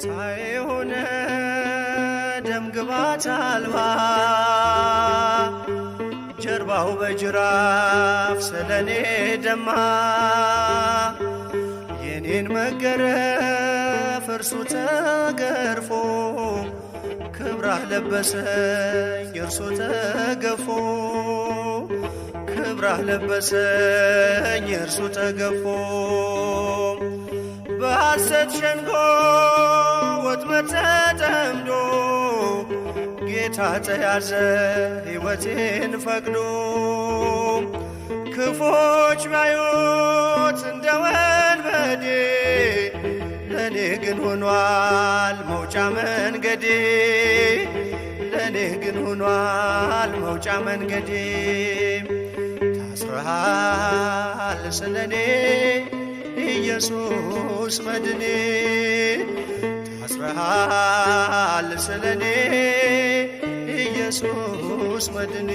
ፀሐይ ሆነ ደም ግባት አልባ ጀርባው በጅራፍ ስለኔ ደማ የኔን መገረፍ እርሱ ተገርፎ ክብራህ ለበሰኝ እርሱ ተገፎ ክብራህ ለበሰኝ እርሱ ተገፎ በሐሰት ሸንጎ ወጥመድ ተጠምዶ ጌታ ተያዘ ሕይወቴን ፈቅዶ ክፎች ባዩት እንደ ወንበዴ ለኔ ግን ሆኗል መውጫ መንገዴ ለኔ ግን ሆኗል መውጫ መንገዴ ታስረሃል ስለኔ ኢየሱስ መድኔ ታስረሃል ስለኔ ኢየሱስ መድኔ